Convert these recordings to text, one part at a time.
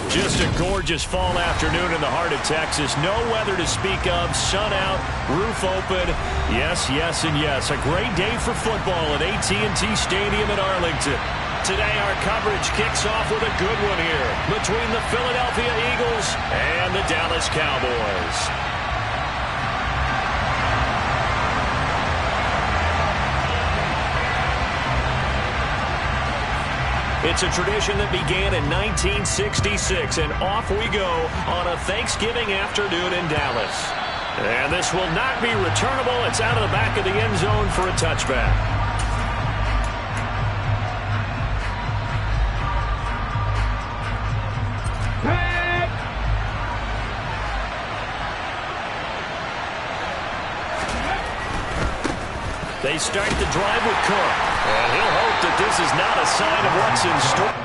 Just a gorgeous fall afternoon in the heart of Texas. No weather to speak of. Sun out, roof open. Yes, yes, and yes. A great day for football at AT&T Stadium in Arlington. Today our coverage kicks off with a good one here between the Philadelphia Eagles and the Dallas Cowboys. It's a tradition that began in 1966, and off we go on a Thanksgiving afternoon in Dallas. And this will not be returnable. It's out of the back of the end zone for a touchback. They start the drive with Cook, and he'll hope that this is not a sign of what's in store.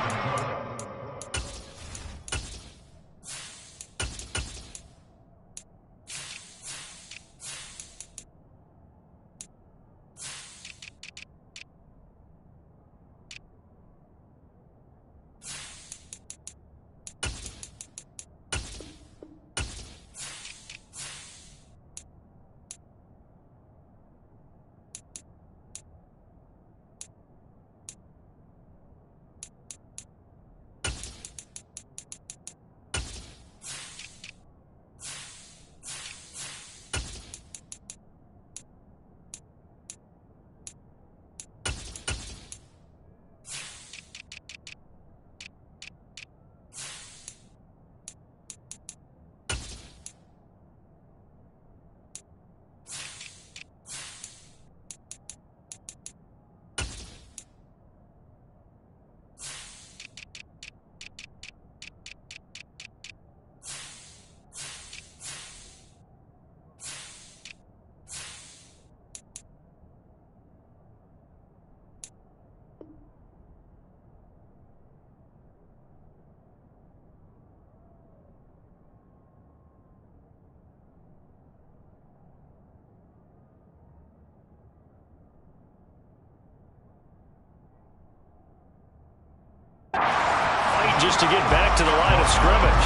Just to get back to the line of scrimmage.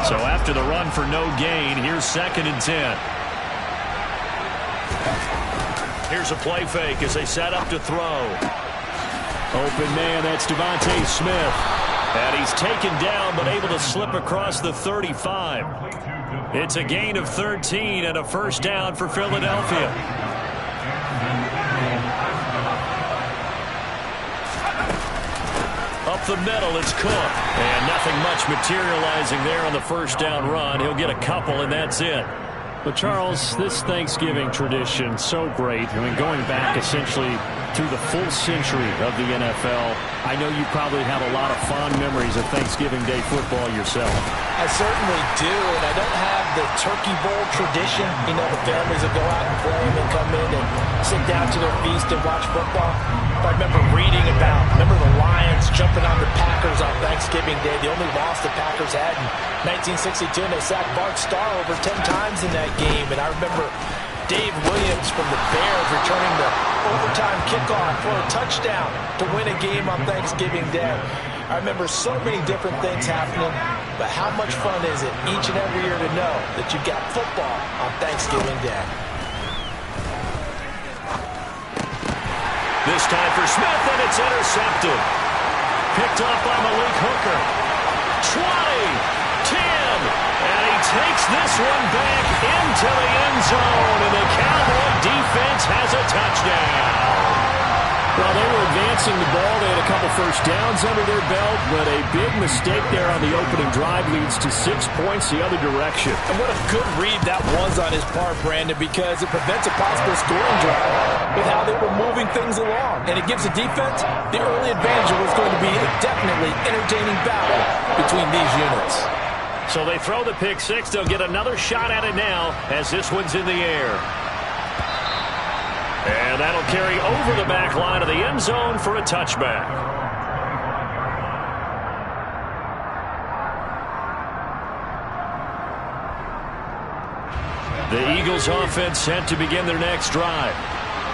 So after the run for no gain, here's 2nd and 10. Here's a play fake as they set up to throw. Open man, that's Devontae Smith. And he's taken down but able to slip across the 35. It's a gain of 13 and a first down for Philadelphia. Up the middle, it's Cook. And nothing much materializing there on the first down run. He'll get a couple, and that's it. But, Charles, this Thanksgiving tradition, so great. I mean, going back essentially through the full century of the NFL, I know you probably have a lot of fond memories of Thanksgiving Day football yourself. I certainly do, and I don't have the Turkey Bowl tradition. You know, the families will go out and play and then come in and sit down to their feast and watch football. But I remember reading remember the Lions jumping on the Packers on Thanksgiving Day. The only loss the Packers had in 1962, and they sacked Bart Starr over 10 times in that game. And I remember Dave Williams from the Bears returning the overtime kickoff for a touchdown to win a game on Thanksgiving Day. I remember so many different things happening, but how much fun is it each and every year to know that you've got football on Thanksgiving Day? This time for Smith, and it's intercepted. Picked off by Malik Hooker. 20, 10, and he takes this one back into the end zone, and the Cowboy defense has a touchdown. Well, they were advancing the ball. They had a couple first downs under their belt, but a big mistake there on the opening drive leads to 6 points the other direction. And what a good read that was on his part, Brandon, because it prevents a possible scoring drive with how they were moving things along. And it gives the defense the early advantage. It was going to be a definitely entertaining battle between these units. So they throw the pick six. They'll get another shot at it now as this one's in the air. And that'll carry over the back line of the end zone for a touchback. The Eagles offense set to begin their next drive.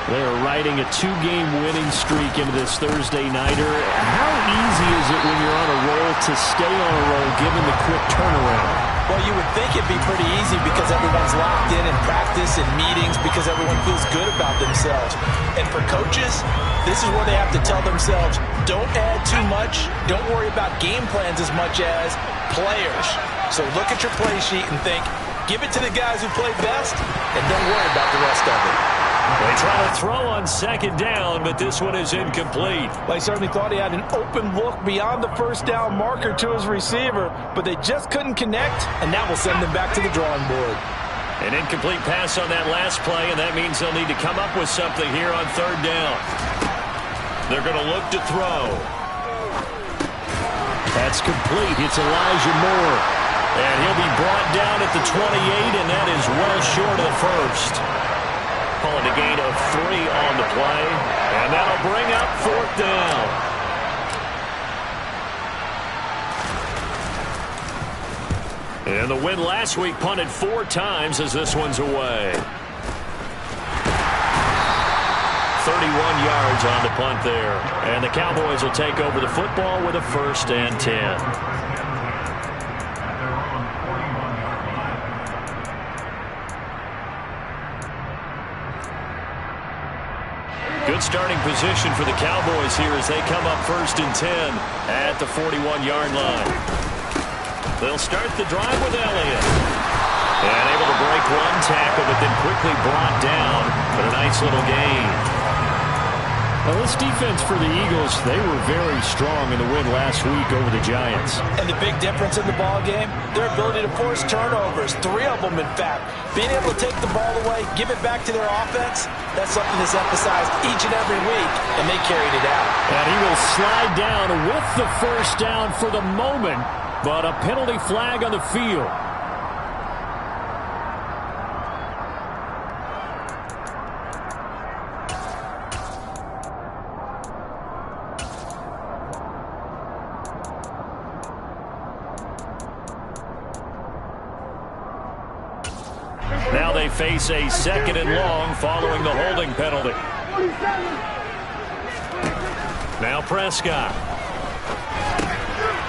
They're riding a 2-game winning streak into this Thursday nighter. How easy is it when you're on a roll to stay on a roll given the quick turnaround? Well, you would think it'd be pretty easy because everyone's locked in practice and meetings because everyone feels good about themselves. And for coaches, this is where they have to tell themselves, don't add too much, don't worry about game plans as much as players. So look at your play sheet and think, give it to the guys who play best, and don't worry about the rest of it. They try to throw on second down, but this one is incomplete. They certainly thought he had an open look beyond the first down marker to his receiver, but they just couldn't connect, and that will send them back to the drawing board. An incomplete pass on that last play, and that means they'll need to come up with something here on third down. They're going to look to throw. That's complete. It's Elijah Moore. And he'll be brought down at the 28, and that is well short of the first. Calling a gain of 3 on the play, and that'll bring up fourth down. And the win last week punted 4 times as this one's away. 31 yards on the punt there. And the Cowboys will take over the football with a 1st and 10. Good starting position for the Cowboys here as they come up 1st and 10 at the 41-yard line. They'll start the drive with Elliott. And able to break 1 tackle, but then quickly brought down for a nice little gain. Well, this defense for the Eagles, they were very strong in the win last week over the Giants. And the big difference in the ball game, their ability to force turnovers, 3 of them in fact. Being able to take the ball away, give it back to their offense, that's something that's emphasized each and every week, and they carried it out. And he will slide down with the first down for the moment, but a penalty flag on the field. Now they face a 2nd and long following the holding penalty. Now Prescott.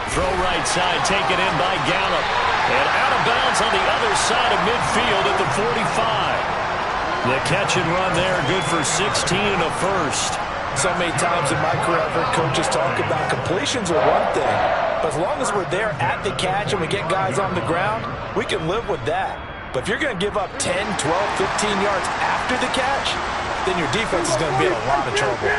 Throw right side, taken in by Gallup. And out of bounds on the other side of midfield at the 45. The catch and run there, good for 16 and a first. So many times in my career, I've heard coaches talk about completions are one thing. But as long as we're there at the catch and we get guys on the ground, we can live with that. But if you're going to give up 10, 12, 15 yards after the catch, then your defense is going to be in a lot of trouble.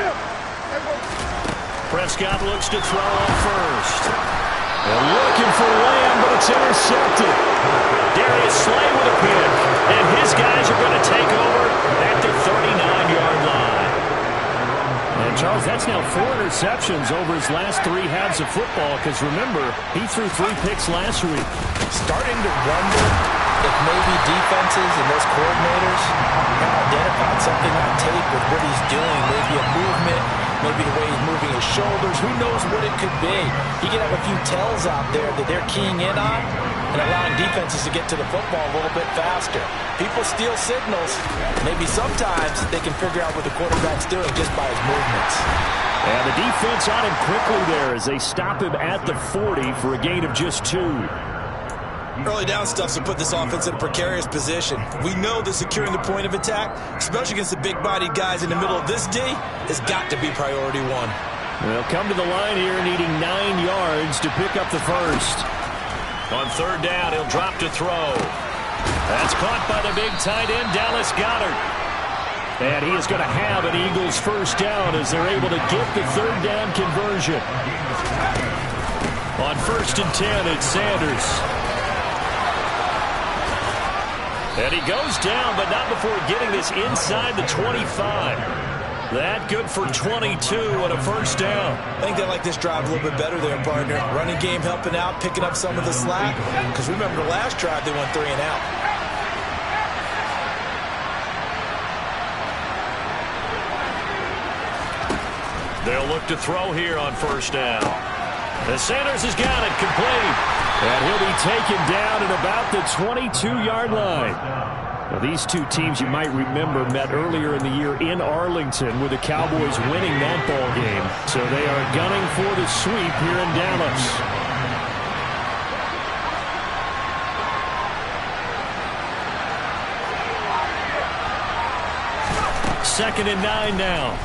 Prescott looks to throw on first. And looking for Lamb, but it's intercepted. Darius Slay with a pick. And his guys are going to take over at the 39-yard line. And, Charles, that's now 4 interceptions over his last 3 halves of football, because, remember, he threw 3 picks last week. Starting to wonder if maybe defenses and those coordinators have identified something on tape with what he's doing, maybe a movement, maybe the way he's moving his shoulders, who knows what it could be. He could have a few tells out there that they're keying in on and allowing defenses to get to the football a little bit faster. People steal signals. Maybe sometimes they can figure out what the quarterback's doing just by his movements. And the defense on him quickly there as they stop him at the 40 for a gain of just 2. Early down stuffs will put this offense in a precarious position. We know that securing the point of attack, especially against the big-bodied guys in the middle of this D, has got to be priority 1. They'll come to the line here needing 9 yards to pick up the first. On third down, he'll drop to throw. That's caught by the big tight end, Dallas Goedert. And he is going to have an Eagles first down as they're able to get the third down conversion. On 1st and 10, it's Sanders. And he goes down, but not before getting this inside the 25. That good for 22 and a first down. I think they like this drive a little bit better there, partner. Running game helping out, picking up some of the slack. Because remember the last drive, they went 3 and out. They'll look to throw here on first down. And Sanders has got it complete. And he'll be taken down at about the 22-yard line. Now, these two teams, you might remember, met earlier in the year in Arlington with the Cowboys winning that ball game. So they are gunning for the sweep here in Dallas. Second and 9 now.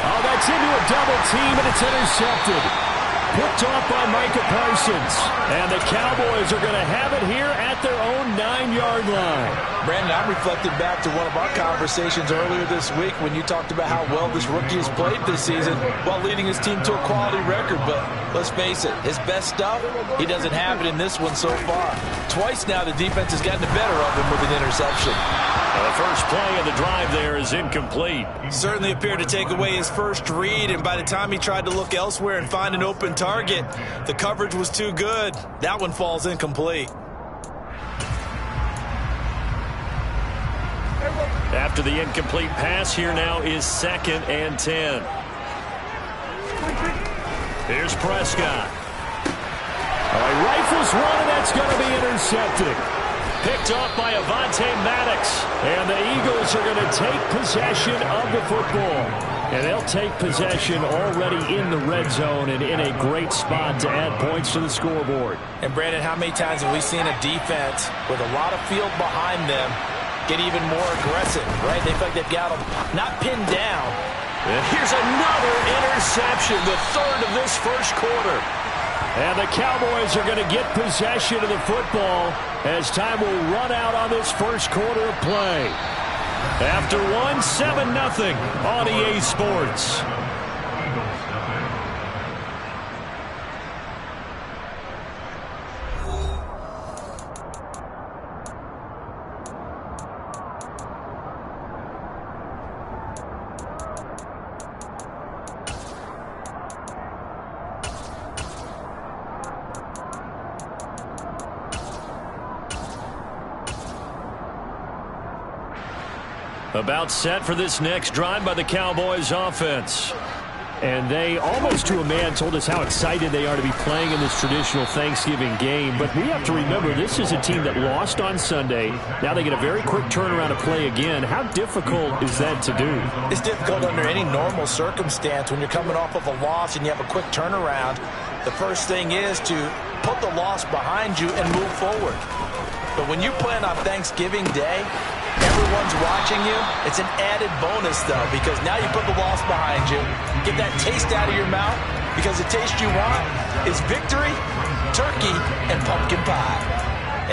Oh, that's into a double team, and it's intercepted. Picked off by Micah Parsons. And the Cowboys are going to have it here at their own 9-yard line. Brandon, I'm reflecting back to one of our conversations earlier this week when you talked about how well this rookie has played this season while leading his team to a quality record. But let's face it, his best stuff, he doesn't have it in this one so far. Twice now the defense has gotten the better of him with an interception. The first play of the drive there is incomplete. Certainly appeared to take away his first read, and by the time he tried to look elsewhere and find an open target, the coverage was too good. That one falls incomplete. After the incomplete pass, here now is 2nd and 10. Here's Prescott. He rifles one, and that's going to be intercepted. Picked off by Avonte Maddox. And the Eagles are going to take possession of the football. And they'll take possession already in the red zone and in a great spot to add points to the scoreboard. And, Brandon, how many times have we seen a defense with a lot of field behind them get even more aggressive, right? They feel like they've got them not pinned down. And here's another interception, the third of this first quarter. And the Cowboys are going to get possession of the football as time will run out on this first quarter of play. After 7-0 on EA Sports. About set for this next drive by the Cowboys offense. And they, almost to a man, told us how excited they are to be playing in this traditional Thanksgiving game. But we have to remember, this is a team that lost on Sunday. Now they get a very quick turnaround to play again. How difficult is that to do? It's difficult under any normal circumstance when you're coming off of a loss and you have a quick turnaround. The first thing is to put the loss behind you and move forward. But when you're playing on Thanksgiving Day, everyone's watching you. It's an added bonus, though, because now you put the loss behind you. Get that taste out of your mouth, because the taste you want is victory, turkey, and pumpkin pie.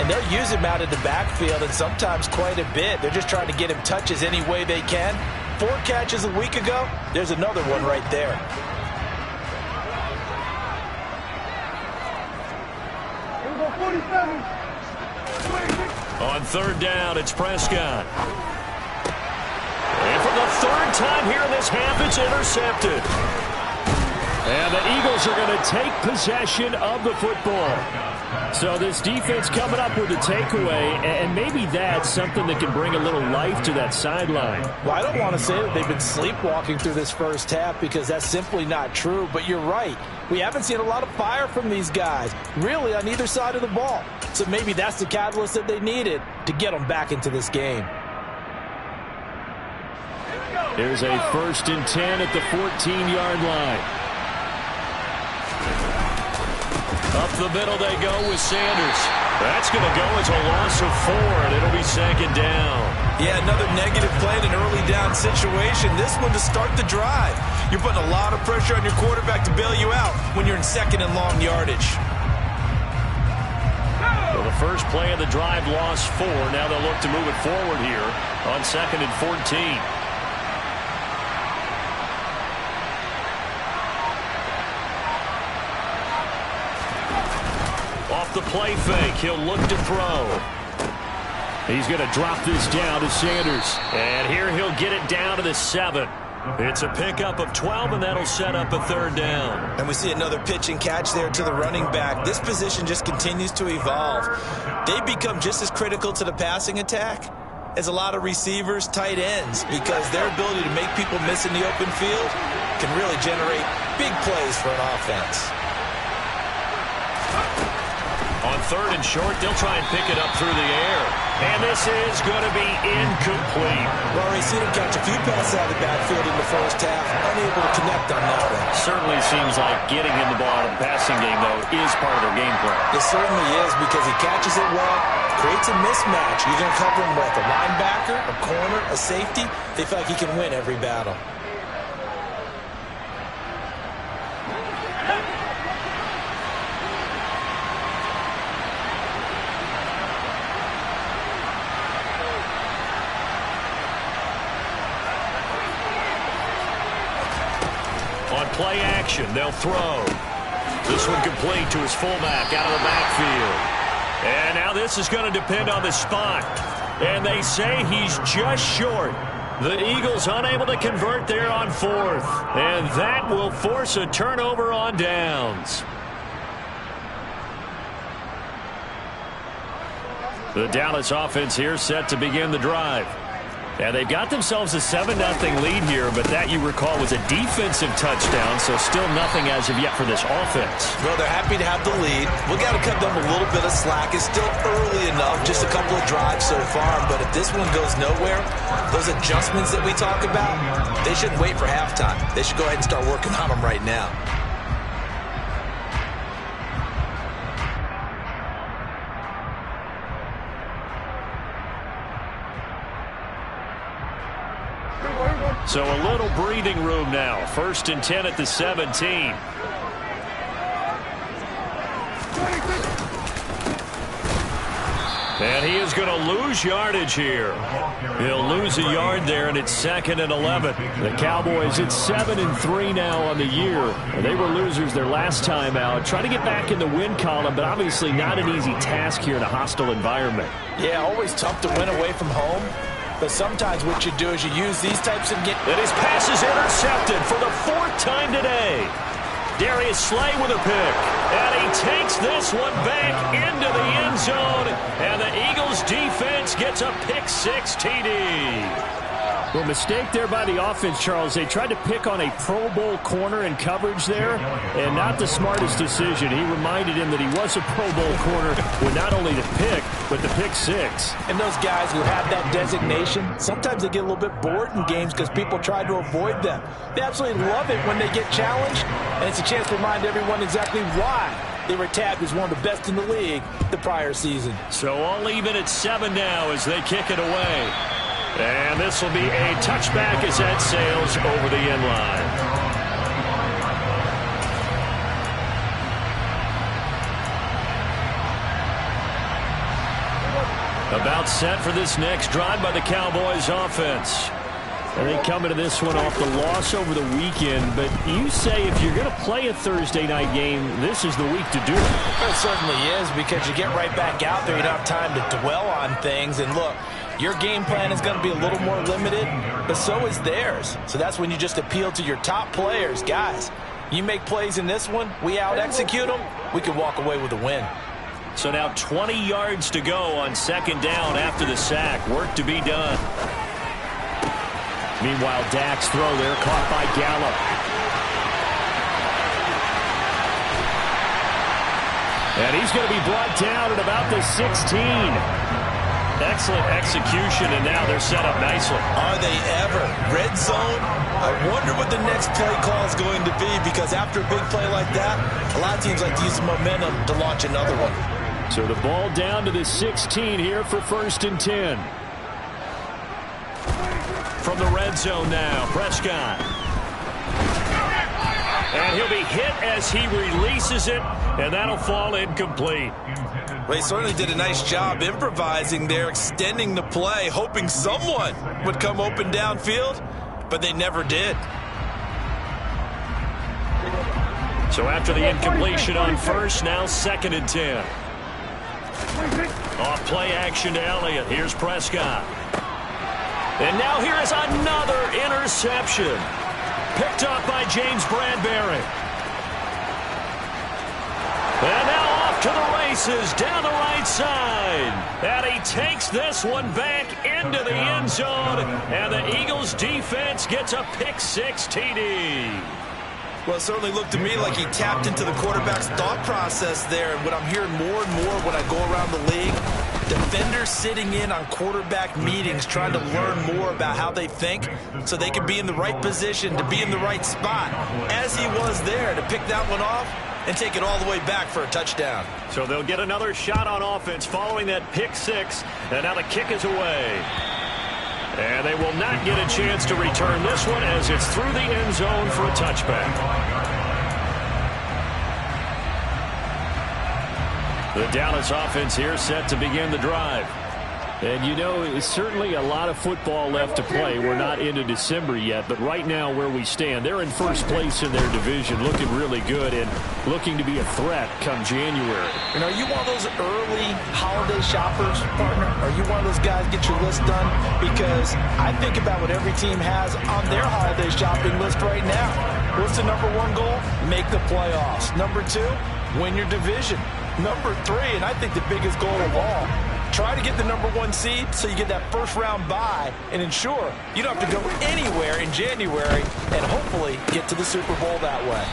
And they'll use him out in the backfield, and sometimes quite a bit. They're just trying to get him touches any way they can. 4 catches a week ago. There's another one right there. On third down, it's Prescott. And for the third time here in this half, it's intercepted. And the Eagles are going to take possession of the football. So this defense coming up with a takeaway, and maybe that's something that can bring a little life to that sideline. Well, I don't want to say that they've been sleepwalking through this first half, because that's simply not true. But you're right. We haven't seen a lot of fire from these guys, really, on either side of the ball. So maybe that's the catalyst that they needed to get them back into this game. Here's a 1st and 10 at the 14-yard line. Up the middle they go with Sanders. That's going to go as a loss of 4, and it'll be 2nd down. Yeah, another negative play in an early down situation. This one to start the drive. You're putting a lot of pressure on your quarterback to bail you out when you're in 2nd and long yardage. Well, the first play of the drive lost 4. Now they'll look to move it forward here on 2nd and 14. Off the play fake, he'll look to throw. He's going to drop this down to Sanders. And here he'll get it down to the 7. It's a pickup of 12, and that'll set up a 3rd down. And we see another pitch and catch there to the running back. This position just continues to evolve. They become just as critical to the passing attack as a lot of receivers, tight ends, because their ability to make people miss in the open field can really generate big plays for an offense. On 3rd and short, they'll try and pick it up through the air. And this is going to be incomplete. Well, we've seen him catch a few passes out of the backfield in the first half, unable to connect on that one. Certainly seems like getting in the ball out of the passing game, though, is part of their game plan. It certainly is, because he catches it well, creates a mismatch. You're going to cover him with a linebacker, a corner, a safety. They feel like he can win every battle. On play action, they'll throw. This one complete to his fullback out of the backfield. And now this is going to depend on the spot. And they say he's just short. The Eagles unable to convert there on 4th. And that will force a turnover on downs. The Dallas offense here set to begin the drive. And they've got themselves a 7-0 lead here, but that, you recall, was a defensive touchdown, so still nothing as of yet for this offense. Well, they're happy to have the lead. We've got to cut them a little bit of slack. It's still early enough, just a couple of drives so far, but if this one goes nowhere, those adjustments that we talk about, they shouldn't wait for halftime. They should go ahead and start working on them right now. So a little breathing room now. 1st and 10 at the 17. And he is going to lose yardage here. He'll lose a yard there, and it's 2nd and 11. The Cowboys at 7-3 now on the year. They were losers their last time out. Trying to get back in the win column, but obviously not an easy task here in a hostile environment. Yeah, always tough to win away from home. But sometimes what you do is you use these types of games. And his pass is intercepted for the 4th time today. Darius Slay with a pick. And he takes this one back into the end zone. And the Eagles defense gets a pick-6 TD. Well, mistake there by the offense, Charles. They tried to pick on a Pro Bowl corner in coverage there, and not the smartest decision. He reminded him that he was a Pro Bowl corner with not only the pick, but the pick-6. And those guys who have that designation, sometimes they get a little bit bored in games because people try to avoid them. They absolutely love it when they get challenged, and it's a chance to remind everyone exactly why they were tagged as one of the best in the league the prior season. So all even at 7 now as they kick it away. And this will be a touchback as that sails over the end line. About set for this next drive by the Cowboys offense. And they come into this one off the loss over the weekend. But you say if you're going to play a Thursday night game, this is the week to do it. It certainly is, because you get right back out there. You don't have time to dwell on things. And look, your game plan is going to be a little more limited, but so is theirs. So that's when you just appeal to your top players. Guys, you make plays in this one, we out-execute them, we can walk away with a win. So now 20 yards to go on 2nd down after the sack. Work to be done. Meanwhile, Dak's throw there caught by Gallup. And he's going to be brought down at about the 16. Excellent execution, and now they're set up nicely. Are they ever? Red zone? I wonder what the next play call is going to be, because after a big play like that, a lot of teams like to use the momentum to launch another one. So the ball down to the 16 here for 1st and 10. From the red zone now, Prescott. And he'll be hit as he releases it, and that'll fall incomplete. Well, he certainly did a nice job improvising there, extending the play, hoping someone would come open downfield, but they never did. So after the incompletion on 1st, now 2nd and 10. Off play action to Elliott. Here's Prescott. And now here is another interception. Picked up by James Bradbury. And now off to the races down the right side. And he takes this one back into the end zone. And the Eagles defense gets a pick-6 TD. Well, it certainly looked to me like he tapped into the quarterback's thought process there. And what I'm hearing more and more when I go around the league, defenders sitting in on quarterback meetings trying to learn more about how they think so they can be in the right position, to be in the right spot, as he was there to pick that one off and take it all the way back for a touchdown. So they'll get another shot on offense following that pick six, and now the kick is away. And they will not get a chance to return this one as it's through the end zone for a touchback. The Dallas offense here set to begin the drive. And, you know, it's certainly a lot of football left to play. We're not into December yet, but right now where we stand, they're in first place in their division, looking really good and looking to be a threat come January. And are you one of those early holiday shoppers, partner? Are you one of those guys get your list done? Because I think about what every team has on their holiday shopping list right now. What's the number one goal? Make the playoffs. Number two, win your division. Number three, and I think the biggest goal of all, try to get the number one seed so you get that first round bye and ensure you don't have to go anywhere in January and hopefully get to the Super Bowl that way.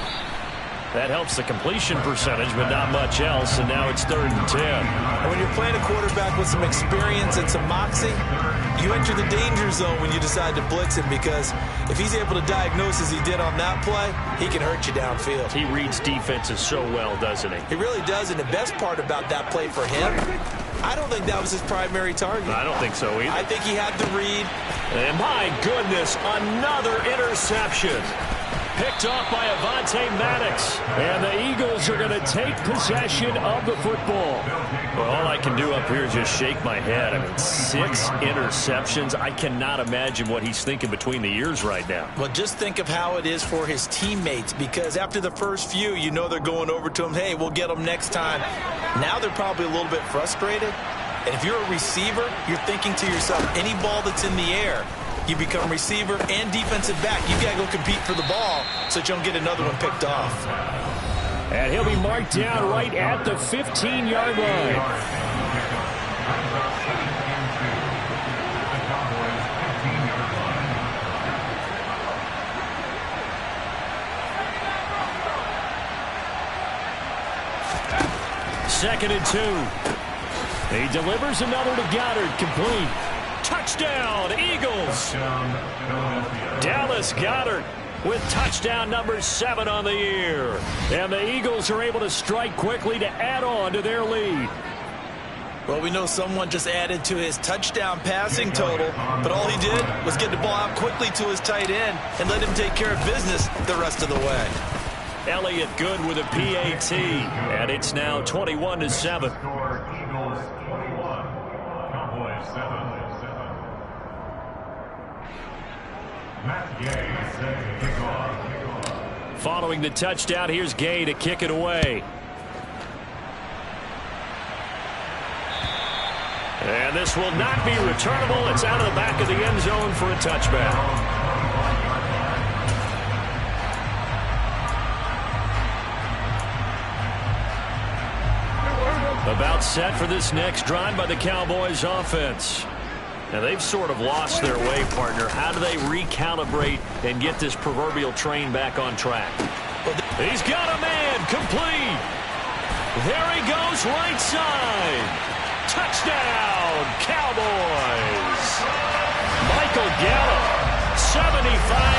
That helps the completion percentage, but not much else, and now it's 3rd and 10. And when you're playing a quarterback with some experience and some moxie, you enter the danger zone when you decide to blitz him, because if he's able to diagnose as he did on that play, he can hurt you downfield. He reads defenses so well, doesn't he? He really does, and the best part about that play for him, I don't think that was his primary target. I don't think so either. I think he had the read. And my goodness, another interception. Picked off by Avonte Maddox. And the Eagles are going to take possession of the football. Well, all I can do up here is just shake my head. I mean, 6 interceptions. I cannot imagine what he's thinking between the ears right now. Well, just think of how it is for his teammates, because after the first few, you know they're going over to him, hey, we'll get them next time. Now they're probably a little bit frustrated. And if you're a receiver, you're thinking to yourself, any ball that's in the air, you become receiver and defensive back. You've got to go compete for the ball so that you don't get another one picked off. And he'll be marked down right at the 15-yard line. Second and 2. He delivers another to Goddard, complete. Touchdown, Eagles. Dallas Goedert with touchdown number 7 on the year. And the Eagles are able to strike quickly to add on to their lead. Well, we know someone just added to his touchdown passing total, but all he did was get the ball out quickly to his tight end and let him take care of business the rest of the way. Elliott Good with a PAT, and it's now 21-7. Following the touchdown, here's Gay to kick it away. And this will not be returnable. It's out of the back of the end zone for a touchback. About set for this next drive by the Cowboys offense. Now, they've sort of lost their way, partner. How do they recalibrate and get this proverbial train back on track? He's got a man, complete. There he goes, right side. Touchdown, Cowboys. Michael Gallup, 75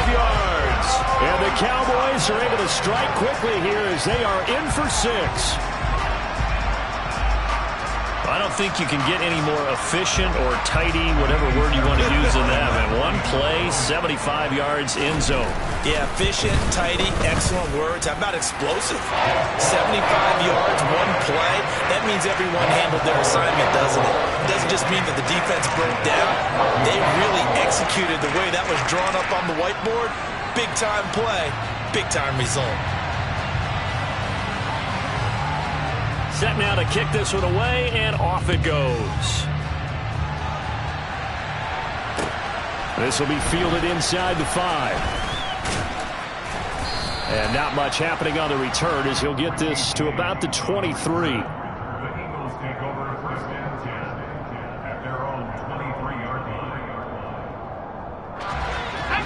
yards. And the Cowboys are able to strike quickly here as they are in for 6. I don't think you can get any more efficient or tidy, whatever word you want to use in that. And one play, 75 yards, end zone. Yeah, efficient, tidy, excellent words. How about explosive? 75 yards, one play. That means everyone handled their assignment, doesn't it? It doesn't just mean that the defense broke down. They really executed the way that was drawn up on the whiteboard. Big-time play, big-time result. Set now to kick this one away, and off it goes. This will be fielded inside the 5. And not much happening on the return as he'll get this to about the 23.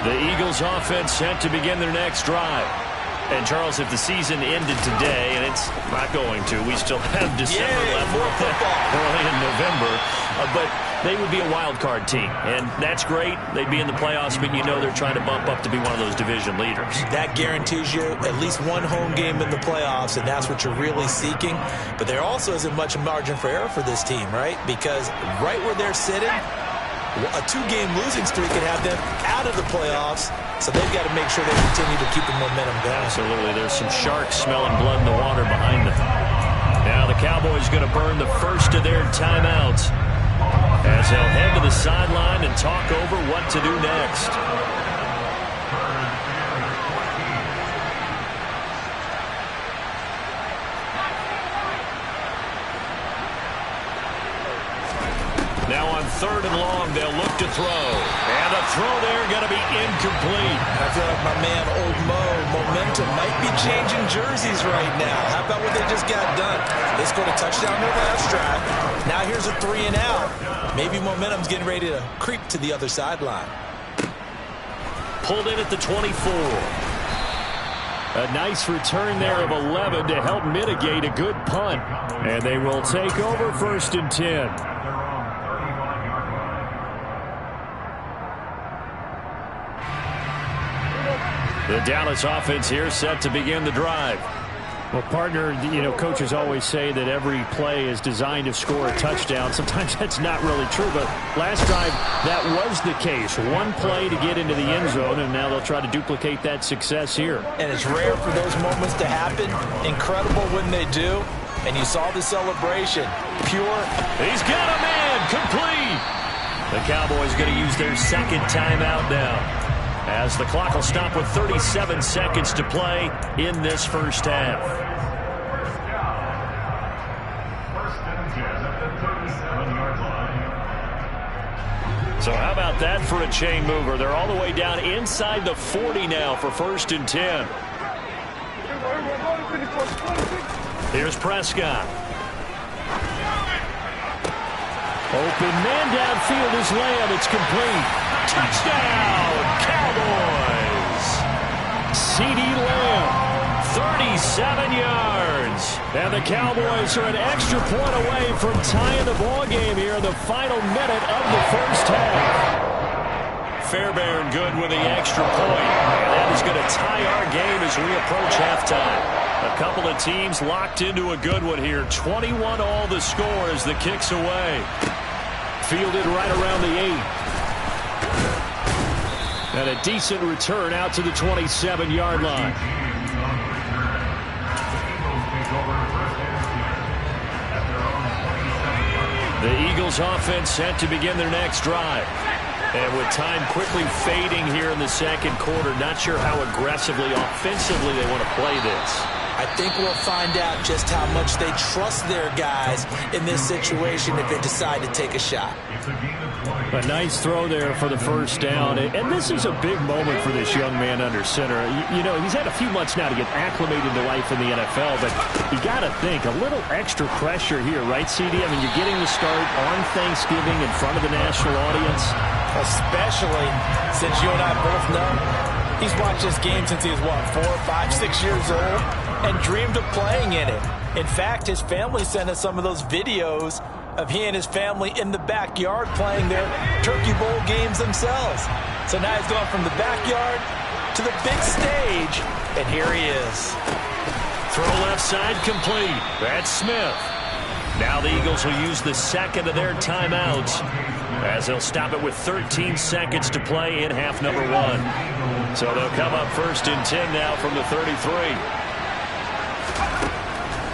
The Eagles offense set to begin their next drive. And, Charles, if the season ended today, and it's not going to, we still have December left, more football. early in November, but they would be a wild card team, and that's great. They'd be in the playoffs, but you know they're trying to bump up to be one of those division leaders. That guarantees you at least one home game in the playoffs, and that's what you're really seeking. But there also isn't much margin for error for this team, right? Because right where they're sitting, a 2-game losing streak could have them out of the playoffs, so they've got to make sure they continue to keep the momentum going. Absolutely. There's some sharks smelling blood in the water behind them. Now the Cowboys going to burn the first of their timeouts as they'll head to the sideline and talk over what to do next. Now on 3rd and long, they'll look to throw. And the throw there going to be incomplete. I feel like my man, Old Mo, momentum might be changing jerseys right now. How about what they just got done? They scored a touchdown their last drive. Now here's a 3 and out. Maybe momentum's getting ready to creep to the other sideline. Pulled in at the 24. A nice return there of 11 to help mitigate a good punt. And they will take over 1st and 10. The Dallas offense here set to begin the drive. Well, partner, you know, coaches always say that every play is designed to score a touchdown. Sometimes that's not really true, but last drive, that was the case. One play to get into the end zone, and now they'll try to duplicate that success here. And it's rare for those moments to happen. Incredible when they do. And you saw the celebration. Pure. He's got a man. Complete. The Cowboys going to use their 2nd timeout now, as the clock will stop with 37 seconds to play in this first half. So how about that for a chain mover? They're all the way down inside the 40 now for 1st and 10. Here's Prescott. Open man downfield is Lamb. It's complete. Touchdown, Cowboys! CeeDee Lamb, 37 yards. and the Cowboys are an extra point away from tying the ball game here in the final minute of the first half. Fairbairn good with the extra point. And that is going to tie our game as we approach halftime. A couple of teams locked into a good one here. 21 all the score as the kick's away. Fielded right around the 8. And a decent return out to the 27-yard line. The Eagles offense set to begin their next drive. And with time quickly fading here in the second quarter, not sure how aggressively, offensively they want to play this. I think we'll find out just how much they trust their guys in this situation if they decide to take a shot. A nice throw there for the first down. And this is a big moment for this young man under center. You know, he's had a few months now to get acclimated to life in the NFL, but you got to think, a little extra pressure here, right, CD? I mean, you're getting the start on Thanksgiving in front of the national audience. Especially since you and I both know he's watched this game since he was, what, 4, 5, 6 years old? And dreamed of playing in it. In fact, his family sent us some of those videos of he and his family in the backyard playing their Turkey Bowl games themselves. So now he's gone from the backyard to the big stage, and here he is. Throw left side complete. That's Smith. Now the Eagles will use the second of their timeouts as they'll stop it with 13 seconds to play in half number 1. So they'll come up 1st and 10 now from the 33.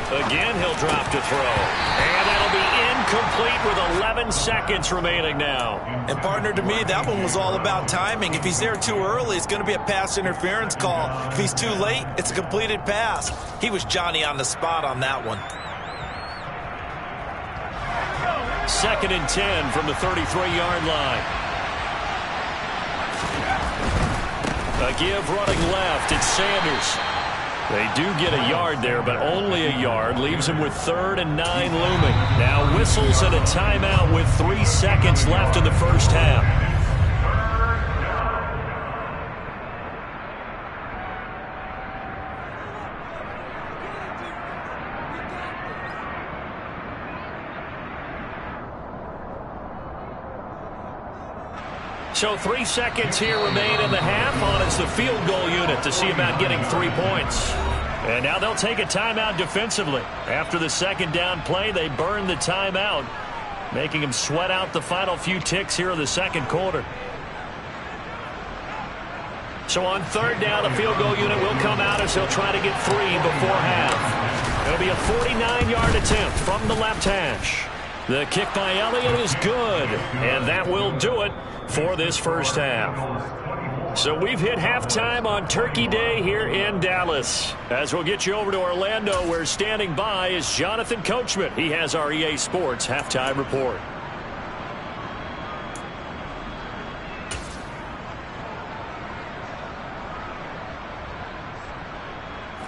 Again, he'll drop to throw. And that'll be incomplete with 11 seconds remaining now. And, partner, to me, that one was all about timing. If he's there too early, it's going to be a pass interference call. If he's too late, it's a completed pass. He was Johnny on the spot on that one. 2nd and 10 from the 33-yard line. A give running left. It's Sanders. They do get a yard there, but only a yard. Leaves him with 3rd and 9 looming. Now whistles and a timeout with 3 seconds left in the first half. So 3 seconds here remain in the half on as the field goal unit to see about getting 3 points. And now they'll take a timeout defensively. After the second down play, they burn the timeout, making them sweat out the final few ticks here in the second quarter. So on third down, the field goal unit will come out as he'll try to get 3 before half. It'll be a 49-yard attempt from the left hash. The kick by Elliott is good, and that will do it for this first half. So we've hit halftime on Turkey Day here in Dallas. As we'll get you over to Orlando, where standing by is Jonathan Coachman. He has our EA Sports halftime report.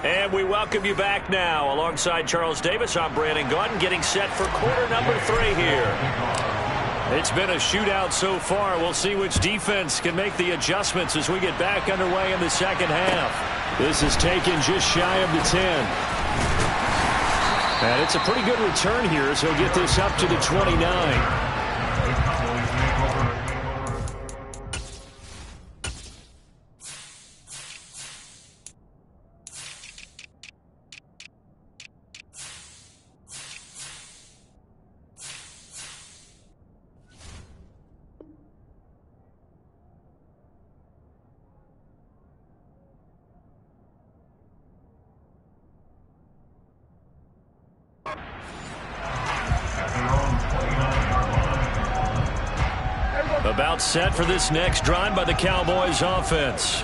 And we welcome you back now. Alongside Charles Davis, I'm Brandon Gaudin, getting set for quarter number 3 here. It's been a shootout so far. We'll see which defense can make the adjustments as we get back underway in the second half. This is taken just shy of the 10. And it's a pretty good return here as he'll get this up to the 29. About set for this next drive by the Cowboys offense.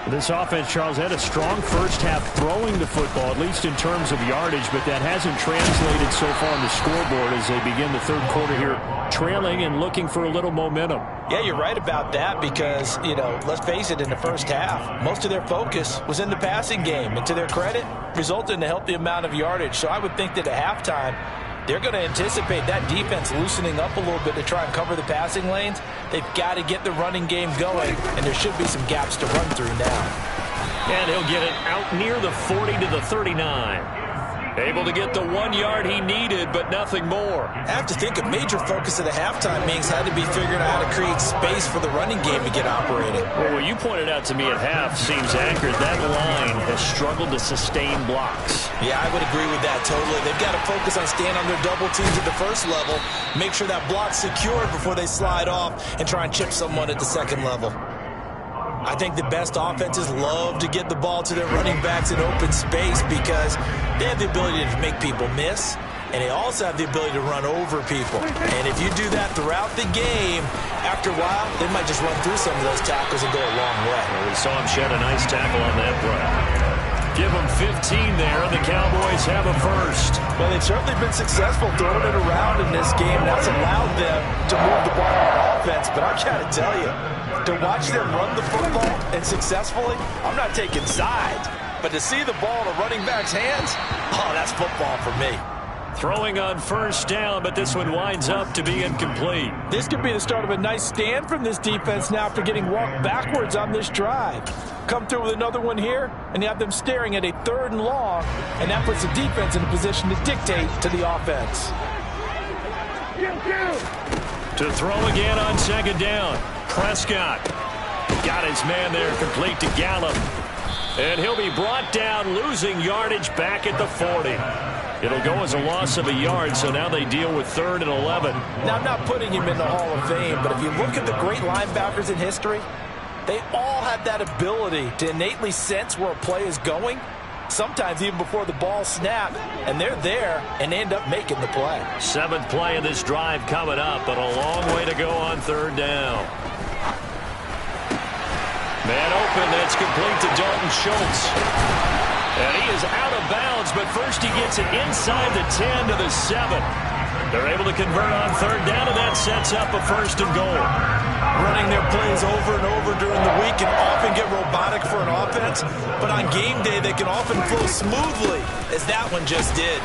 This offense, Charles, had a strong first half throwing the football, at least in terms of yardage, but that hasn't translated so far on the scoreboard as they begin the third quarter here, trailing and looking for a little momentum. Yeah, you're right about that because, let's face it, in the first half, most of their focus was in the passing game. And to their credit, resulted in a healthy amount of yardage. So I would think that at halftime, they're going to anticipate that defense loosening up a little bit to try and cover the passing lanes. They've got to get the running game going, and there should be some gaps to run through now. And he'll get it out near the 40 to the 39. Able to get the 1 yard he needed, but nothing more. I have to think a major focus of the halftime meetings had to be figuring out how to create space for the running game to get operating. Well, what you pointed out to me at half seems accurate. That line has struggled to sustain blocks. Yeah, I would agree with that totally. They've got to focus on staying on their double teams at the first level, make sure that block's secured before they slide off and try and chip someone at the second level. I think the best offenses love to get the ball to their running backs in open space because they have the ability to make people miss, and they also have the ability to run over people. And if you do that throughout the game, after a while, they might just run through some of those tackles and go a long way. Well, we saw him shed a nice tackle on that play. Give them 15 there, and the Cowboys have a first. Well, they've certainly been successful throwing it around in this game. That's allowed them to move the ball on offense. But I've got to tell you, to watch them run the football and successfully, I'm not taking sides. But to see the ball in a running back's hands, oh, that's football for me. Throwing on first down, but this one winds up to be incomplete. This could be the start of a nice stand from this defense now after getting walked backwards on this drive. Come through with another one here, and you have them staring at a 3rd and long, and that puts the defense in a position to dictate to the offense. To throw again on second down. Prescott got his man there, complete to Gallup. And he'll be brought down, losing yardage back at the 40. It'll go as a loss of a yard, so now they deal with 3rd and 11. Now, I'm not putting him in the Hall of Fame, but if you look at the great linebackers in history, they all have that ability to innately sense where a play is going, sometimes even before the ball snapped, and they're there and they end up making the play. 7th play of this drive coming up, but a long way to go on 3rd down. Man open, that's complete to Dalton Schultz. And he is out of bounds, but first he gets it inside the 10 to the 7. They're able to convert on 3rd down, and that sets up a 1st and goal. Running their plays over and over during the week can often get robotic for an offense, but on game day they can often flow smoothly, as that one just did.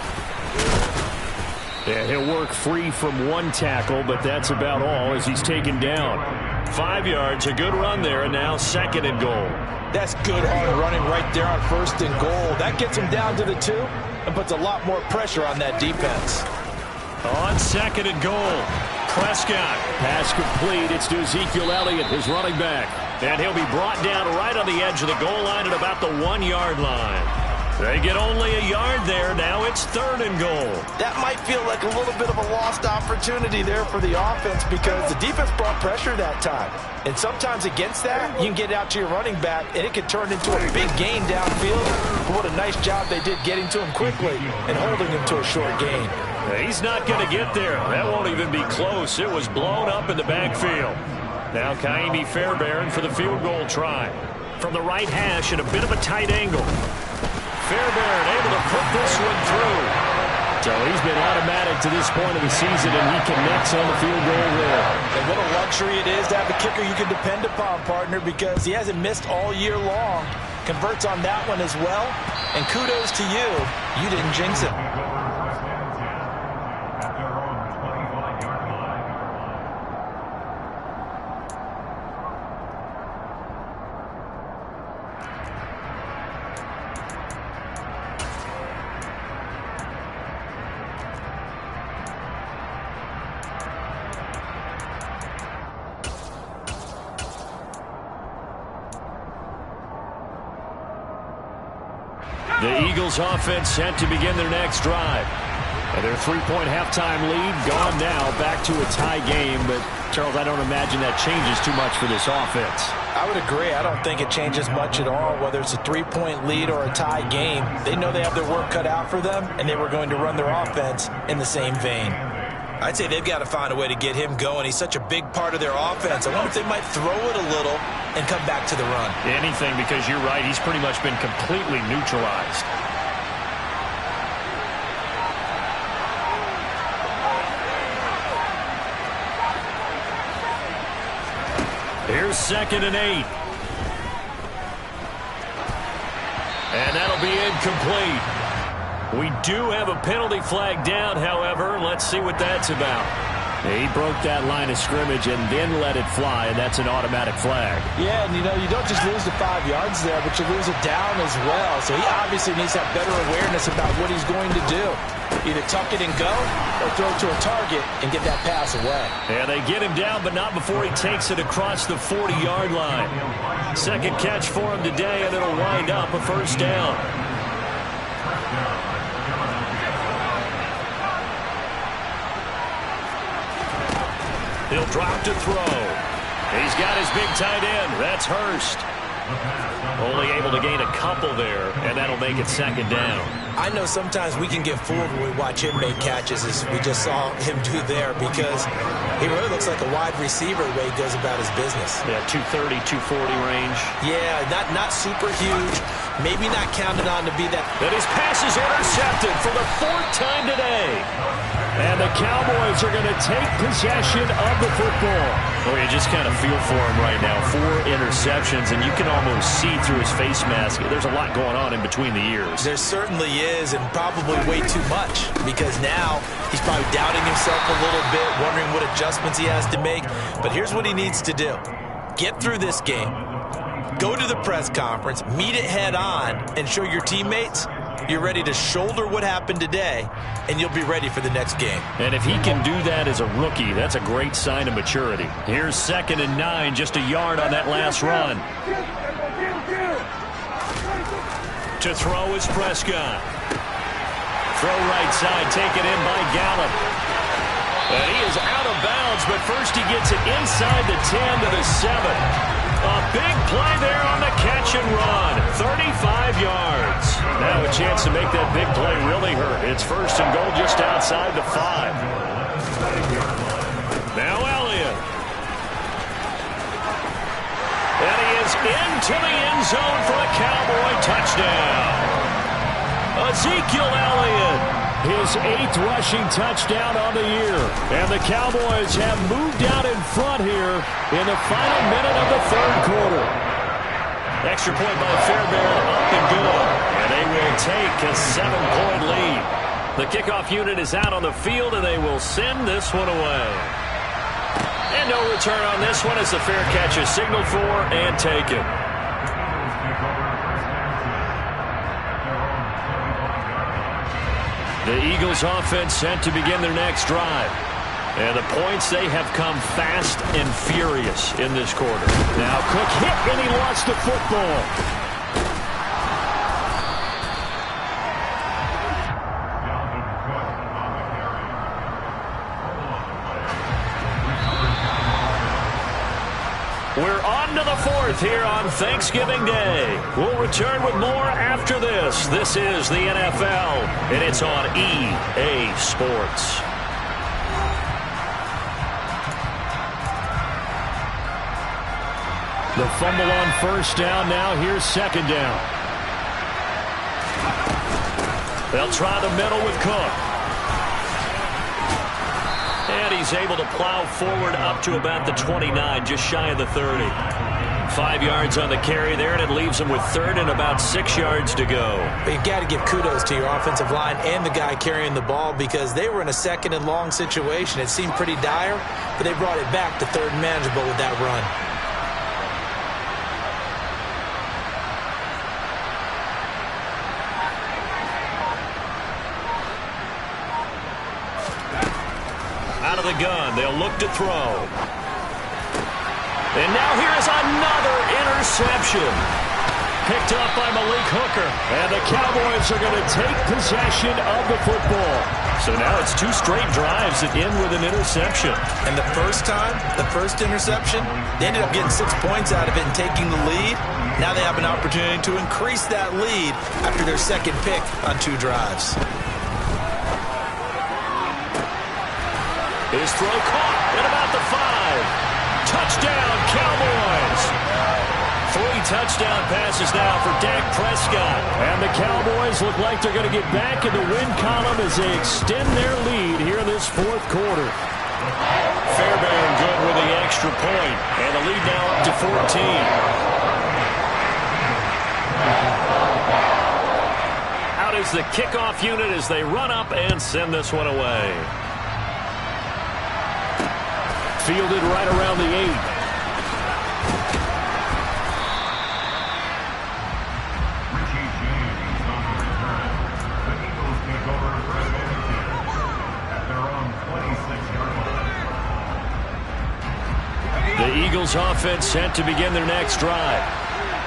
Yeah, he'll work free from one tackle, but that's about all as he's taken down. 5 yards, a good run there, and now 2nd and goal. That's good hard running right there on 1st and goal. That gets him down to the 2 and puts a lot more pressure on that defense. On 2nd and goal, Prescott. Pass complete. It's to Ezekiel Elliott, his running back. And he'll be brought down right on the edge of the goal line at about the 1-yard line. They get only a yard there. Now it's 3rd and goal. That might feel like a little bit of a lost opportunity there for the offense because the defense brought pressure that time. And sometimes against that, you can get out to your running back, and it can turn into a big gain downfield. But what a nice job they did getting to him quickly and holding him to a short gain. He's not going to get there. That won't even be close. It was blown up in the backfield. Now Kaimi Fairbairn for the field goal try. From the right hash at a bit of a tight angle. Fairbairn able to put this one through. So he's been automatic to this point of the season, and he connects on the field goal there. And what a luxury it is to have a kicker you can depend upon, partner, because he hasn't missed all year long. Converts on that one as well. And kudos to you. You didn't jinx it. The Eagles offense set to begin their next drive. And their 3-point halftime lead gone now, back to a tie game. But, Charles, I don't imagine that changes too much for this offense. I would agree. I don't think it changes much at all, whether it's a 3-point lead or a tie game. They know they have their work cut out for them, and they were going to run their offense in the same vein. I'd say they've got to find a way to get him going. He's such a big part of their offense. I wonder if they might throw it a little and come back to the run. Anything, because you're right. He's pretty much been completely neutralized. Here's 2nd and 8. And that'll be incomplete. We do have a penalty flag down, however. Let's see what that's about. He broke that line of scrimmage and then let it fly, and that's an automatic flag. Yeah, and you don't just lose the 5 yards there, but you lose it down as well. So he obviously needs to have better awareness about what he's going to do. Either tuck it and go or throw it to a target and get that pass away. And they get him down, but not before he takes it across the 40-yard line. 2nd catch for him today, and it'll wind up a 1st down. He'll drop to throw. He's got his big tight end. That's Hurst. Only able to gain a couple there, and that'll make it 2nd down. I know sometimes we can get fooled when we watch him make catches, as we just saw him do there, because he really looks like a wide receiver the way he goes about his business. Yeah, 230, 240 range. Yeah, not super huge. Maybe not counted on to be that. And his pass is intercepted for the 4th time today. And the Cowboys are going to take possession of the football. Oh, you just kind of feel for him right now. 4 interceptions, and you can almost see through his face mask. There's a lot going on in between the ears. There certainly is, and probably way too much, because now he's probably doubting himself a little bit, wondering what adjustments he has to make. But here's what he needs to do. Get through this game. Go to the press conference, meet it head on, and show your teammates you're ready to shoulder what happened today, and you'll be ready for the next game. And if he can do that as a rookie, that's a great sign of maturity. Here's 2nd and 9, just a yard on that last run. To throw is Prescott. Throw right side, taken in by Gallup. And he is out of bounds, but first he gets it inside the 10 to the 7. A big play there on the catch and run. 35 yards. Now a chance to make that big play really hurt. It's 1st and goal just outside the 5. Now Elliott. And he is into the end zone for a Cowboy touchdown. Ezekiel Elliott. His 8th rushing touchdown on the year. And the Cowboys have moved out in front here in the final minute of the 3rd quarter. Extra point by Fairbairn, up and good. And they will take a 7-point lead. The kickoff unit is out on the field, and they will send this one away. And no return on this one as the fair catch is signaled for and taken. The Eagles offense set to begin their next drive. And the points, they have come fast and furious in this quarter. Now Cook hit, and he lost the football. We're on to the fourth here on Thanksgiving Day. We'll return with more after this. This is the NFL, and it's on EA Sports. The fumble on first down. Now here's second down. They'll try the middle with Cook. And he's able to plow forward up to about the 29, just shy of the 30. 5 yards on the carry there, and it leaves him with third and about 6 yards to go. But you've got to give kudos to your offensive line and the guy carrying the ball because they were in a second and long situation. It seemed pretty dire, but they brought it back to third and manageable with that run. Out of the gun, they'll look to throw. And now here is another interception. Picked up by Malik Hooker. And the Cowboys are going to take possession of the football. So now it's 2 straight drives that end with an interception. And the first time, the first interception, they ended up getting 6 points out of it and taking the lead. Now they have an opportunity to increase that lead after their second pick on 2 drives. His throw caught at about the 5. Touchdown, Cowboys. 3 touchdown passes now for Dak Prescott. And the Cowboys look like they're going to get back in the win column as they extend their lead here in this fourth quarter. Fairbairn good with the extra point. And the lead now up to 14. Out is the kickoff unit as they run up and send this one away. Fielded right around the 8. The Eagles offense set to begin their next drive.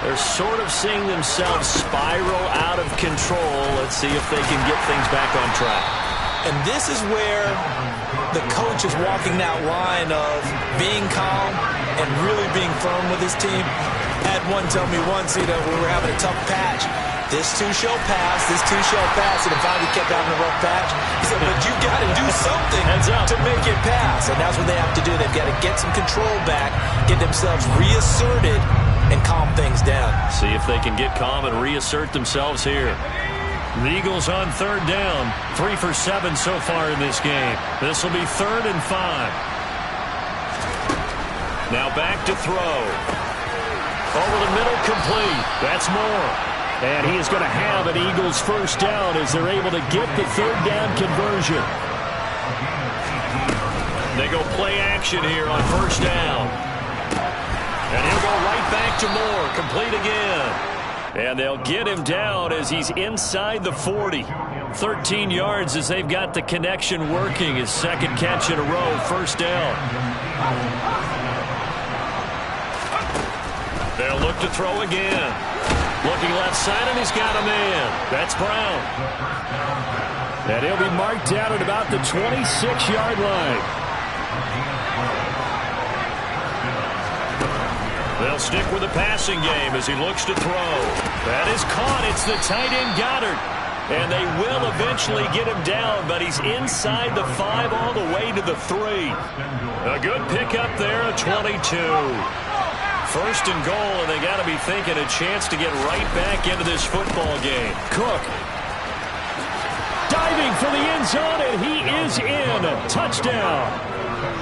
They're sort of seeing themselves spiral out of control. Let's see if they can get things back on track. And this is where the coach is walking that line of being calm and really being firm with his team. Had one tell me once, we were having a tough patch. This too shall pass, this too shall pass. And finally kept having a rough patch. He said, but you got to do something to make it pass. And that's what they have to do. They've got to get some control back, get themselves reasserted, and calm things down. See if they can get calm and reassert themselves here. The Eagles on third down. 3 for 7 so far in this game. This will be 3rd and 5. Now back to throw. Over the middle, complete. That's Moore. And he is going to have an Eagles first down as they're able to get the third down conversion. They go play action here on first down. And he'll go right back to Moore. Complete again. And they'll get him down as he's inside the 40. 13 yards as they've got the connection working. His second catch in a row, first down. They'll look to throw again. Looking left side, and he's got a man. That's Brown. And he'll be marked down at about the 26-yard line. They'll stick with the passing game as he looks to throw. That is caught. It's the tight end Goddard. And they will eventually get him down, but he's inside the 5 all the way to the 3. A good pickup there, a 22. First and goal, and they got to be thinking a chance to get right back into this football game. Cook diving for the end zone, and he is in. Touchdown.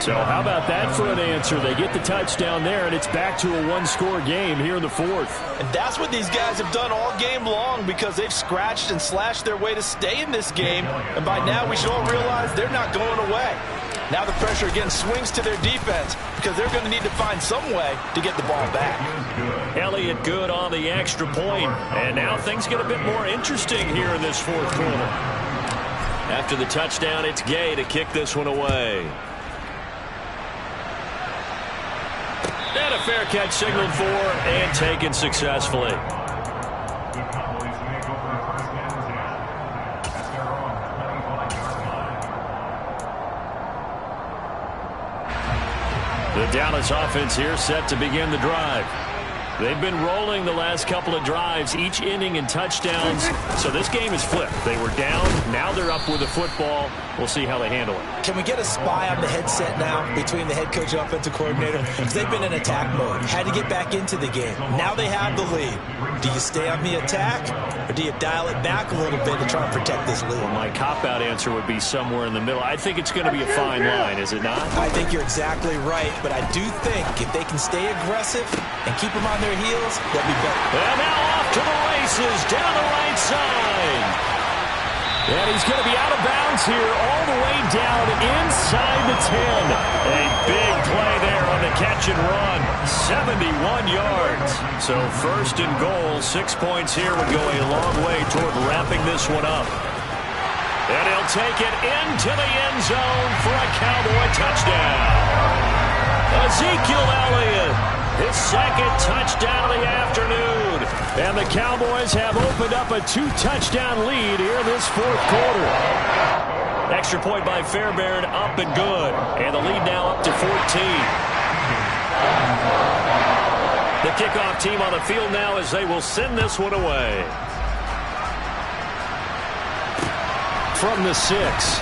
So how about that for an answer? They get the touchdown there, and it's back to a 1-score game here in the 4th. And that's what these guys have done all game long because they've scratched and slashed their way to stay in this game. And by now we should all realize they're not going away. Now the pressure again swings to their defense because they're going to need to find some way to get the ball back. Elliott good on the extra point. And now things get a bit more interesting here in this 4th quarter. After the touchdown, it's Gay to kick this one away. And a fair catch signaled for and taken successfully. The Dallas offense here set to begin the drive. They've been rolling the last couple of drives, each ending in touchdowns. So this game is flipped. They were down. Now they're up with the football. We'll see how they handle it. Can we get a spy on the headset now between the head coach and offensive coordinator? Because they've been in attack mode. Had to get back into the game. Now they have the lead. Do you stay on the attack, or do you dial it back a little bit to try and protect this lead? Well, my cop-out answer would be somewhere in the middle. I think it's going to be a fine line, is it not? I think you're exactly right, but I do think if they can stay aggressive and keep them on their heels, they'll be better. And now off to the races down the right side. And he's going to be out of bounds here all the way down inside the 10. A big play there on the catch and run. 71 yards. So first and goal, 6 points here would go a long way toward wrapping this one up. And he'll take it into the end zone for a Cowboy touchdown. Ezekiel Elliott, his second touchdown of the afternoon. And the Cowboys have opened up a 2-touchdown lead here in this fourth quarter. Extra point by Fairbairn, up and good. And the lead now up to 14. The kickoff team on the field now as they will send this one away. From the 6.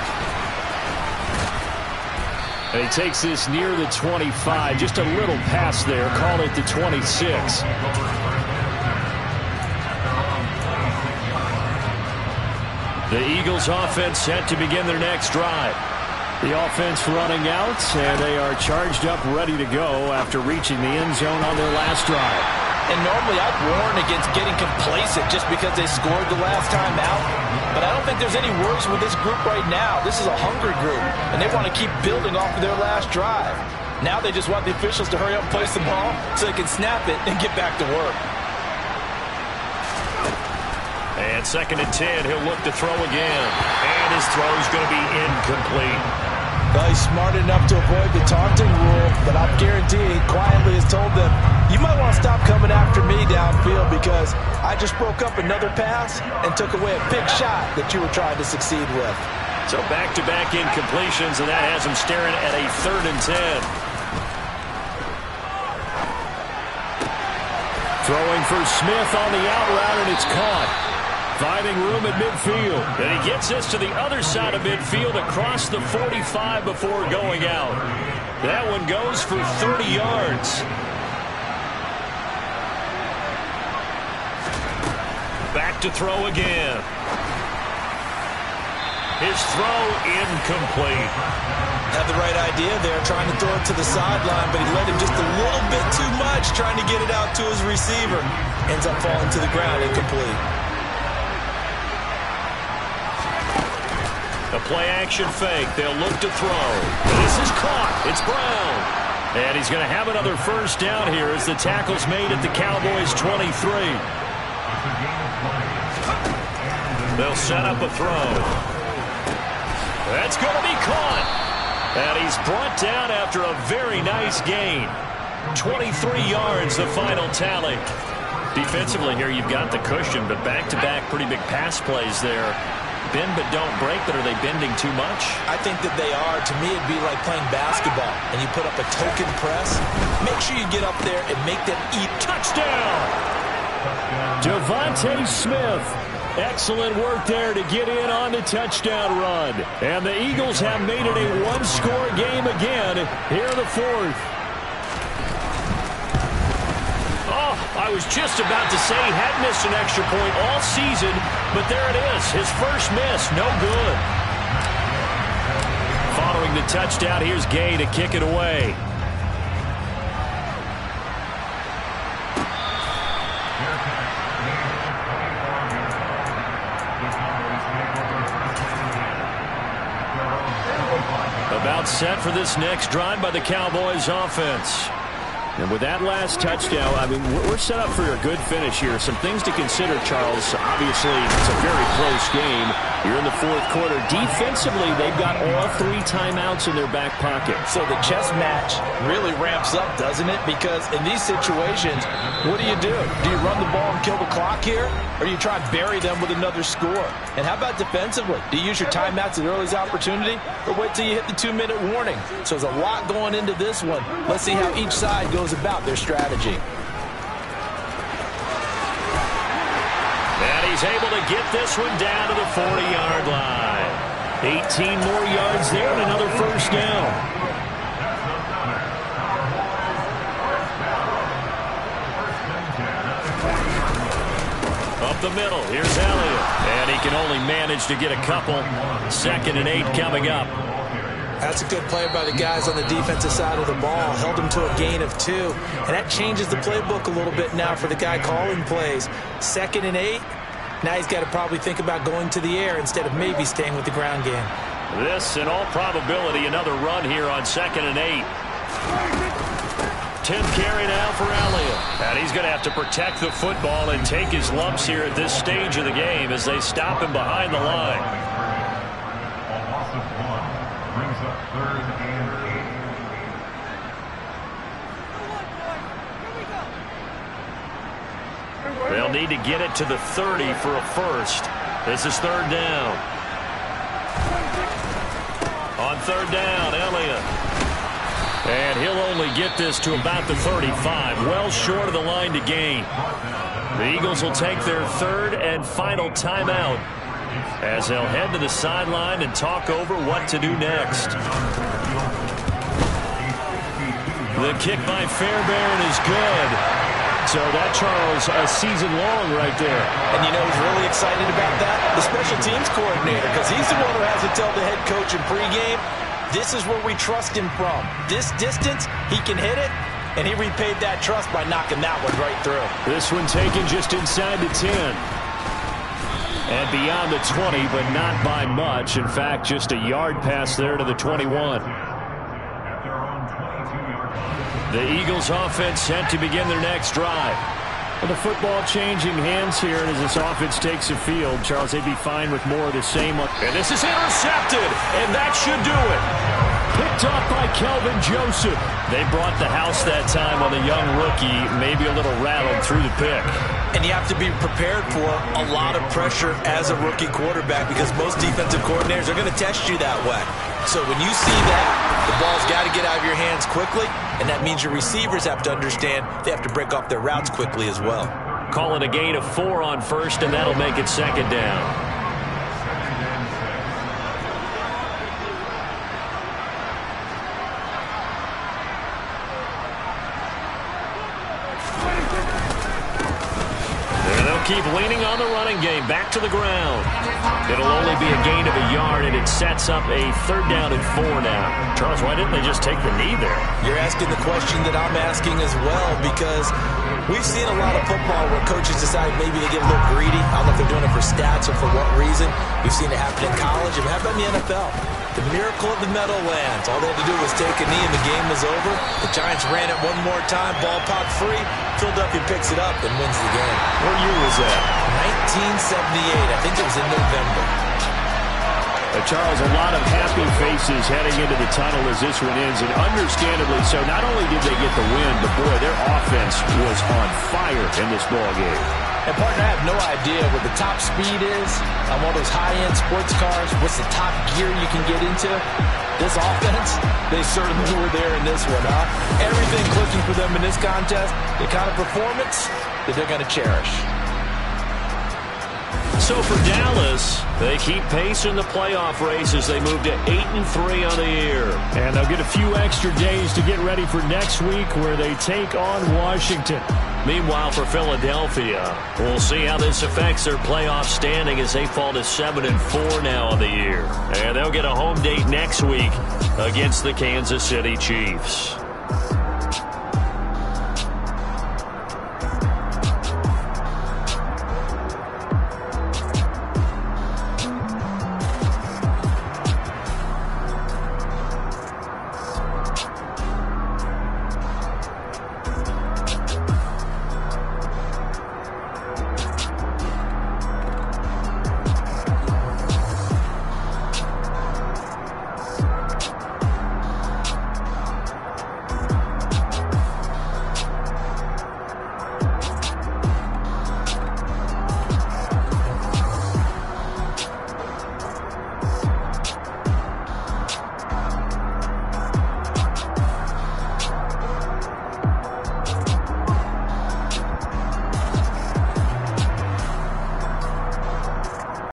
And he takes this near the 25. Just a little pass there. Call it the 26. The Eagles offense set to begin their next drive. The offense running out, and they are charged up, ready to go after reaching the end zone on their last drive. And normally I'd warn against getting complacent just because they scored the last time out. But I don't think there's any worries with this group right now. This is a hungry group, and they want to keep building off of their last drive. Now they just want the officials to hurry up and place the ball so they can snap it and get back to work. And second and 10, he'll look to throw again. And his throw is going to be incomplete. Well, he's smart enough to avoid the taunting rule, but I'll guarantee he quietly has told them, you might want to stop coming after me downfield because I just broke up another pass and took away a big shot that you were trying to succeed with. So back-to-back incompletions, and that has him staring at a 3rd and 10. Throwing for Smith on the out route, and it's caught. Finding room at midfield. And he gets this to the other side of midfield across the 45 before going out. That one goes for 30 yards. Back to throw again. His throw incomplete. Had the right idea there, trying to throw it to the sideline, but he led him just a little bit too much, trying to get it out to his receiver. Ends up falling to the ground, incomplete. A play-action fake. They'll look to throw. This is caught. It's Brown. And he's going to have another first down here as the tackle's made at the Cowboys' 23. They'll set up a throw. That's going to be caught. And he's brought down after a very nice gain. 23 yards, the final tally. Defensively here, you've got the cushion, but back-to-back pretty big pass plays there. Bend but don't break, but are they bending too much? I think that they are. To me, it'd be like playing basketball, and you put up a token press. Make sure you get up there and make them eat. Touchdown! Devontae Smith. Excellent work there to get in on the touchdown run. And the Eagles have made it a one-score game again here in the fourth. Oh, I was just about to say he had missed an extra point all season, but there it is. His first miss, no good. Following the touchdown, here's Gay to kick it away. About set for this next drive by the Cowboys offense. And with that last touchdown, I mean, we're set up for a good finish here. Some things to consider, Charles. Obviously, it's a very close game. You're in the fourth quarter. Defensively, they've got all 3 timeouts in their back pocket. So the chess match really ramps up, doesn't it? Because in these situations, what do? Do you run the ball and kill the clock here? Or do you try and bury them with another score? And how about defensively? Do you use your timeouts at the earliest opportunity? Or wait till you hit the 2-minute warning? So there's a lot going into this one. Let's see how each side goes about their strategy. And he's able to get this one down to the 40-yard line. 18 more yards there and another first down. Up the middle, here's Elliott. And he can only manage to get a couple. 2nd and 8 coming up. That's a good play by the guys on the defensive side of the ball. Held him to a gain of 2. And that changes the playbook a little bit now for the guy calling plays. 2nd and 8. Now he's got to probably think about going to the air instead of maybe staying with the ground game. This, in all probability, another run here on 2nd and 8. 10th carry now for Elliott. And he's going to have to protect the football and take his lumps here at this stage of the game as they stop him behind the line. They'll need to get it to the 30 for a first. This is 3rd down. On 3rd down, Elliott. And he'll only get this to about the 35, well short of the line to gain. The Eagles will take their 3rd and final timeout as they'll head to the sideline and talk over what to do next. The kick by Fairbairn is good. So that, Charles, a season long right there. And you know who's really excited about that? The special teams coordinator, because he's the one who has to tell the head coach in pregame, this is where we trust him from. This distance, he can hit it, and he repaid that trust by knocking that one right through. This one taken just inside the 10. And beyond the 20, but not by much. In fact, just a yard pass there to the 21. The Eagles offense set to begin their next drive. Well, the football changing hands here as this offense takes the field. Charles, they'd be fine with more of the same. And this is intercepted, and that should do it. Picked off by Kelvin Joseph. They brought the house that time on the young rookie, maybe a little rattled through the pick. And you have to be prepared for a lot of pressure as a rookie quarterback because most defensive coordinators are going to test you that way. So when you see that, the ball's got to get out of your hands quickly, and that means your receivers have to understand they have to break off their routes quickly as well. Call it a gain of 4 on first, and that'll make it 2nd down. Keep leaning on the running game. Back to the ground. It'll only be a gain of a yard, and it sets up a 3rd down and 4 now. Charles, why didn't they just take the knee there? You're asking the question that I'm asking as well because we've seen a lot of football where coaches decide maybe they get a little greedy. I don't know if they're doing it for stats or for what reason. We've seen it happen in college. And how about in the NFL? The miracle of the Meadowlands. All they had to do was take a knee and the game was over. The Giants ran it one more time. Ball popped free. Philadelphia picks it up and wins the game. What year was that? 1978. I think it was in November. Charles, a lot of happy faces heading into the tunnel as this one ends, and understandably so. Not only did they get the win, but boy, their offense was on fire in this ball game. And partner, I have no idea what the top speed is on one of those high-end sports cars. What's the top gear you can get into? This offense, they certainly were there in this one, huh? Everything clicking for them in this contest, the kind of performance that they're going to cherish. So for Dallas, they keep pace in the playoff race as they move to 8-3 on the year. And they'll get a few extra days to get ready for next week where they take on Washington. Meanwhile, for Philadelphia, we'll see how this affects their playoff standing as they fall to 7-4 now on the year. And they'll get a home date next week against the Kansas City Chiefs.